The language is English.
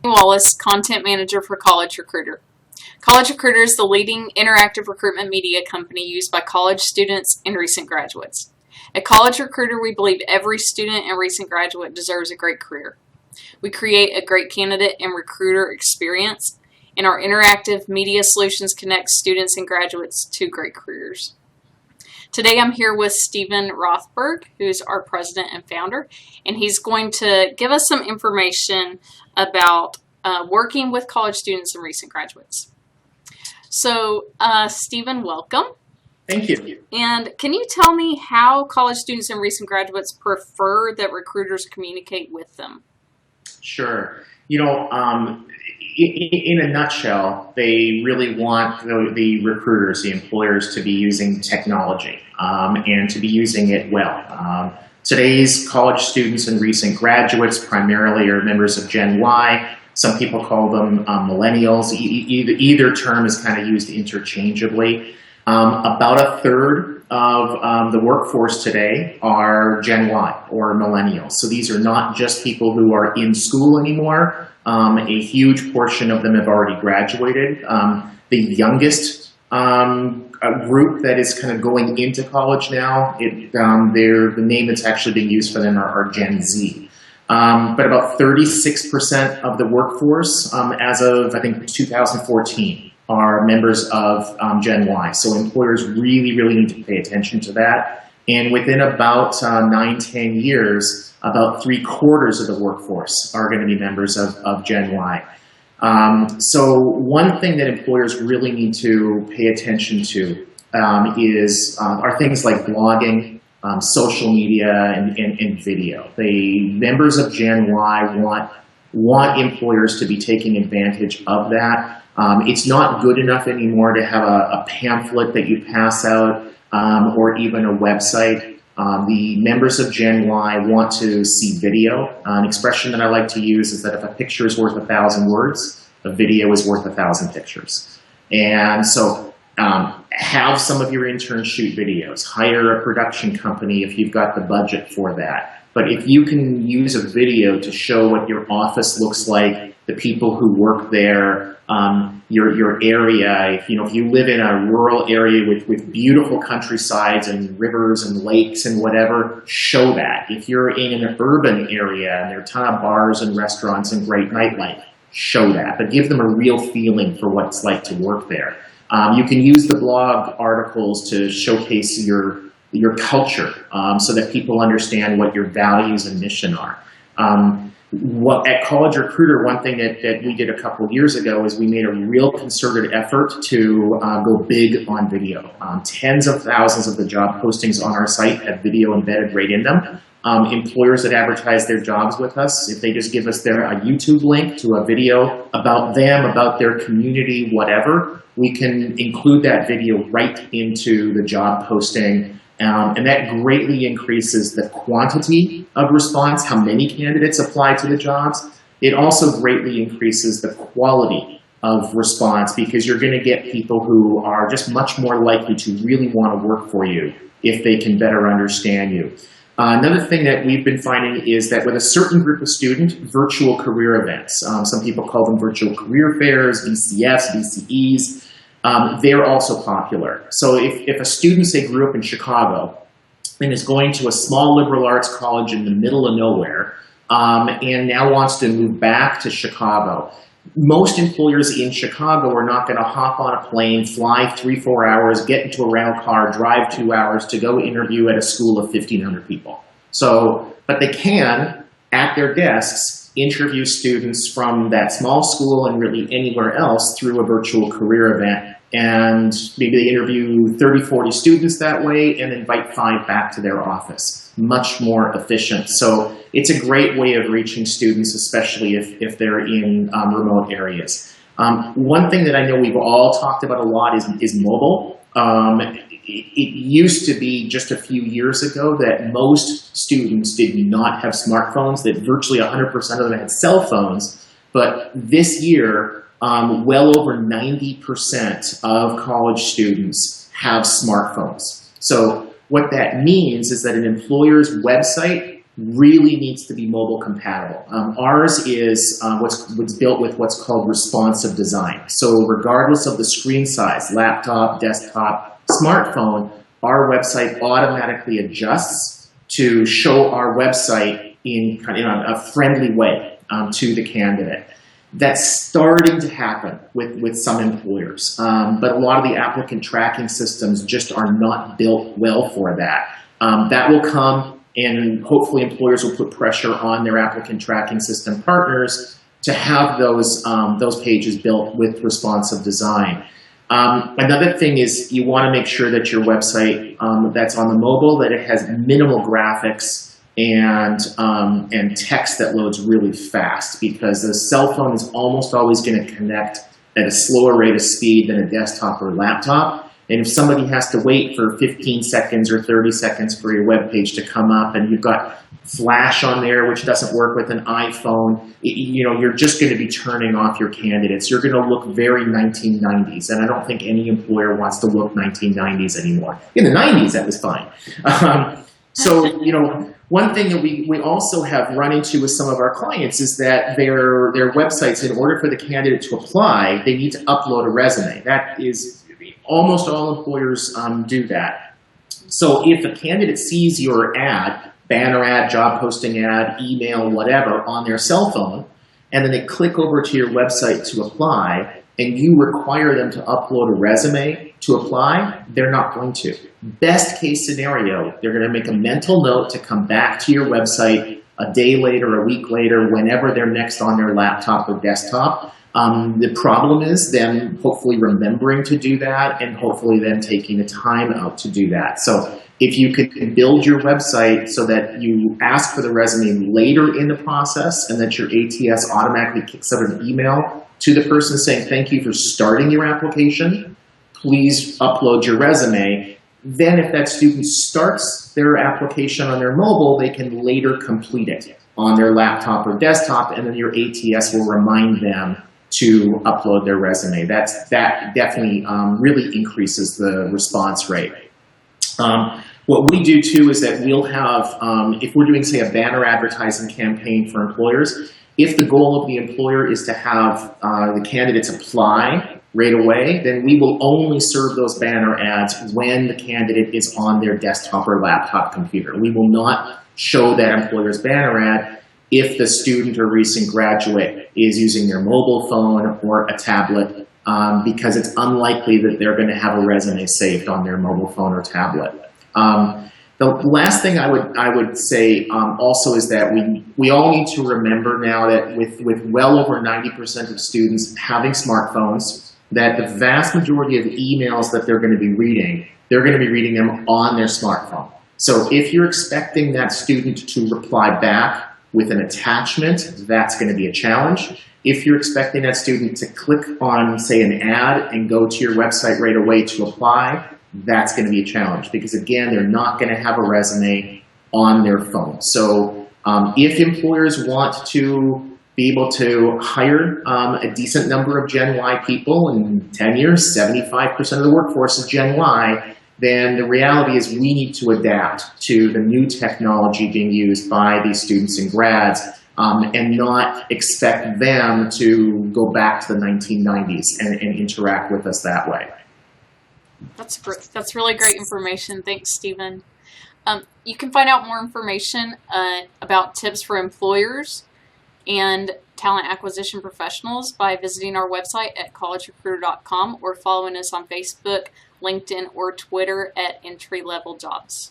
Wallace, Content Manager for College Recruiter. College Recruiter is the leading interactive recruitment media company used by college students and recent graduates. At College Recruiter, we believe every student and recent graduate deserves a great career. We create a great candidate and recruiter experience, and our interactive media solutions connect students and graduates to great careers. Today I'm here with Stephen Rothberg, who's our president and founder, and he's going to give us some information about working with college students and recent graduates. So, Stephen, welcome. Thank you. And can you tell me how college students and recent graduates prefer that recruiters communicate with them? Sure. In a nutshell, they really want the recruiters, the employers, to be using technology and to be using it well. Today's college students and recent graduates primarily are members of Gen Y. Some people call them Millennials. Either term is kind of used interchangeably. About a third of the workforce today are Gen Y or Millennials. So these are not just people who are in school anymore. A huge portion of them have already graduated. The youngest group that is kind of going into college now, the name that's actually being used for them are Gen Z. But about 36% of the workforce as of, I think, 2014 are members of Gen Y. So employers really, really need to pay attention to that. And within about 9-10 years, about 3/4 of the workforce are going to be members of Gen Y. So one thing that employers really need to pay attention to are things like blogging, social media, and video. The members of Gen Y want employers to be taking advantage of that. It's not good enough anymore to have a pamphlet that you pass out or even a website. The members of Gen Y want to see video. An expression that I like to use is that if a picture is worth 1,000 words, a video is worth 1,000 pictures. And so have some of your interns shoot videos. Hire a production company if you've got the budget for that. But if you can use a video to show what your office looks like, the people who work there, your area, if you live in a rural area with beautiful countrysides and rivers and lakes and whatever, show that. If you're in an urban area and there are a ton of bars and restaurants and great nightlife, show that. But give them a real feeling for what it's like to work there. You can use the blog articles to showcase your culture so that people understand what your values and mission are. At College Recruiter, one thing that we did a couple of years ago is we made a real concerted effort to go big on video. Tens of thousands of the job postings on our site have video embedded right in them. Employers that advertise their jobs with us, if they just give us a YouTube link to a video about them, about their community, whatever, we can include that video right into the job posting. And that greatly increases the quantity of response, how many candidates apply to the jobs. It also greatly increases the quality of response because you're going to get people who are just much more likely to really want to work for you if they can better understand you. Another thing that we've been finding is that with a certain group of students, virtual career events, some people call them virtual career fairs, VCFs, VCEs, they're also popular. So if a student, say, grew up in Chicago and is going to a small liberal arts college in the middle of nowhere and now wants to move back to Chicago, most employers in Chicago are not going to hop on a plane, fly 3-4 hours, get into a rental car, drive 2 hours to go interview at a school of 1,500 people. But they can, at their desks, interview students from that small school and really anywhere else through a virtual career event. And maybe they interview 30-40 students that way and invite 5 back to their office. Much more efficient. So it's a great way of reaching students, especially if they're in remote areas. One thing that I know we've all talked about a lot is mobile. It used to be just a few years ago that most students did not have smartphones, that virtually 100% of them had cell phones. But this year, well over 90% of college students have smartphones. So what that means is that an employer's website really needs to be mobile compatible. Ours is what's built with what's called responsive design. So regardless of the screen size, laptop, desktop, smartphone, our website automatically adjusts to show our website in a friendly way to the candidate. That's starting to happen with some employers, but a lot of the applicant tracking systems just are not built well for that. That will come, and hopefully employers will put pressure on their applicant tracking system partners to have those pages built with responsive design. Another thing is you want to make sure that your website that's on the mobile, that it has minimal graphics and text that loads really fast, because the cell phone is almost always going to connect at a slower rate of speed than a desktop or laptop. And if somebody has to wait for 15 seconds or 30 seconds for your web page to come up, and you've got Flash on there, which doesn't work with an iPhone, you're just going to be turning off your candidates. You're going to look very 1990s, and I don't think any employer wants to look 1990s anymore. In the 90s, that was fine. One thing that we also have run into with some of our clients is that their websites, in order for the candidate to apply, they need to upload a resume. That is, almost all employers do that. So if a candidate sees your ad, banner ad, job posting ad, email, whatever, on their cell phone, and then they click over to your website to apply, and you require them to upload a resume to apply, they're not going to. Best case scenario, they're going to make a mental note to come back to your website a day later, a week later, whenever they're next on their laptop or desktop. The problem is them hopefully remembering to do that, and hopefully then taking the time out to do that. So if you could build your website so that you ask for the resume later in the process, and that your ATS automatically kicks out an email to the person saying, thank you for starting your application, please upload your resume. Then if that student starts their application on their mobile, they can later complete it on their laptop or desktop, and then your ATS will remind them to upload their resume. That definitely really increases the response rate. What we do too is that we'll have, if we're doing, say, a banner advertising campaign for employers, if the goal of the employer is to have the candidates apply right away, then we will only serve those banner ads when the candidate is on their desktop or laptop computer. We will not show that employer's banner ad if the student or recent graduate is using their mobile phone or a tablet, because it's unlikely that they're going to have a resume saved on their mobile phone or tablet. The last thing I would say also is that we all need to remember now that with well over 90% of students having smartphones, that the vast majority of emails that they're going to be reading, they're going to be reading them on their smartphone. So if you're expecting that student to reply back with an attachment, that's going to be a challenge. If you're expecting that student to click on, say, an ad and go to your website right away to apply, that's going to be a challenge, because again, they're not going to have a resume on their phone. So if employers want to be able to hire a decent number of Gen Y people, in 10 years, 75% of the workforce is Gen Y, then the reality is we need to adapt to the new technology being used by these students and grads, and not expect them to go back to the 1990s and interact with us that way. That's really great information. Thanks, Stephen. You can find out more information about tips for employers and talent acquisition professionals by visiting our website at collegerecruiter.com or following us on Facebook, LinkedIn, or Twitter at Entry Level Jobs.